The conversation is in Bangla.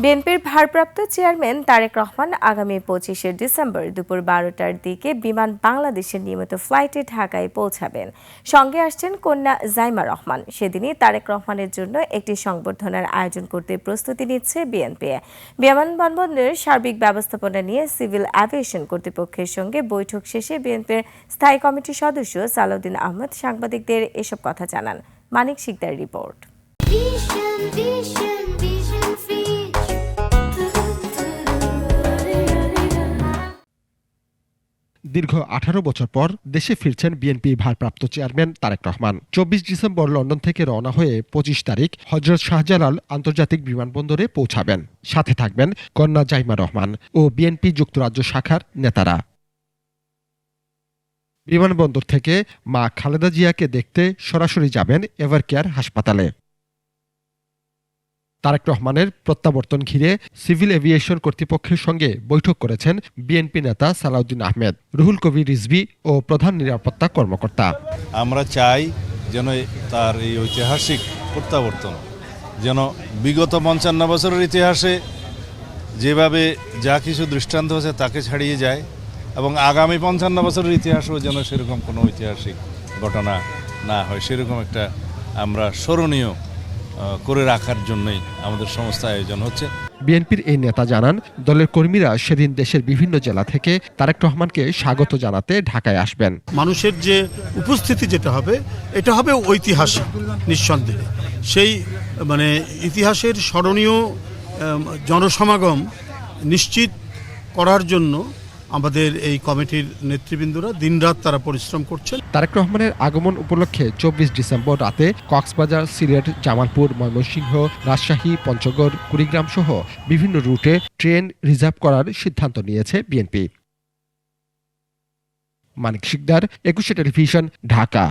বিএনপির ভারপ্রাপ্ত চেয়ারম্যান তারেক রহমান আগামী 25শে ডিসেম্বর দুপুর 12টার দিকে বিমান বাংলাদেশের নিয়মিত ফ্লাইটে ঢাকায় পৌঁছাবেন। সঙ্গে আসছেন কন্যা জাইমা রহমান। সেদিনই তারেক রহমানের জন্য একটি সংবর্ধনার আয়োজন করতে প্রস্তুতি নিচ্ছে বিএনপি। বিমানবন্দরের সার্বিক ব্যবস্থাপনা নিয়ে সিভিল অ্যাভিয়েশন কর্তৃপক্ষের সঙ্গে বৈঠক শেষে বিএনপির স্থায়ী কমিটির সদস্য সালাউদ্দিন আহমেদ সাংবাদিকদের এসব কথা জানান। মানিক শিকদার রিপোর্ট। দীর্ঘ 18 বছর পর দেশে ফিরছেন বিএনপি ভারপ্রাপ্ত chairman Tarique Rahman. 24 December London থেকে রওনা হয়ে 25 তারিখ হযরত শাহজালাল আন্তর্জাতিক বিমানবন্দরে পৌঁছাবেন। সাথে থাকবেন কন্যা জাইমা রহমান ও বিএনপি যুক্তরাজ্য শাখার নেতারা। বিমানবন্দর থেকে মা খালেদা জিয়াকে দেখতে সরাসরি যাবেন এভারকেয়ার হাসপাতালে। তারেক রহমানের প্রত্যাবর্তন ঘিরে সিভিল এভিয়েশন কর্তৃপক্ষের সঙ্গে বৈঠক করেছেন বিএনপি নেতা সালাউদ্দিন আহমেদ, রুহুল কবির রিজভী ও প্রধান নিরাপত্তা কর্মকর্তা। আমরা চাই যেন তার এই ঐতিহাসিক প্রত্যাবর্তন যেন বিগত 55 বছরের ইতিহাসে যেভাবে যা কিছু দৃষ্টান্ত হয়েছে তাকে ছাড়িয়ে যায় এবং আগামী 55 বছরের ইতিহাসেও যেন সেরকম কোনো ঐতিহাসিক ঘটনা না হয়, সেরকম একটা আমরা স্মরণীয় করে রাখার জন্যই আমাদের সমস্ত আয়োজন হচ্ছে। বিএনপির এই নেতা জানান, দলের কর্মীরা সেদিন দেশের বিভিন্ন জেলা থেকে তারেক রহমানকে স্বাগত জানাতে ঢাকায় আসবেন। মানুষের যে উপস্থিতি যেটা হবে এটা হবে ঐতিহাসিক, নিঃসন্দেহে সেই ইতিহাসের স্মরণীয় জনসমাগম নিশ্চিত করার জন্য আমাদের এই কমিটির নেতৃবৃন্দরা দিনরাত তারা পরিশ্রম করছেন। তারেক রহমানের আগমন উপলক্ষে 24 ডিসেম্বর রাতে কক্সবাজার, সিলেট, জামালপুর, ময়মনসিংহ, রাজশাহী, পঞ্চগড়, কুড়িগ্রাম সহ বিভিন্ন রুটে ট্রেন রিজার্ভ করার সিদ্ধান্ত নিয়েছে বিএনপি। মানিক শিকদার, 21 টেলিভিশন, ঢাকা।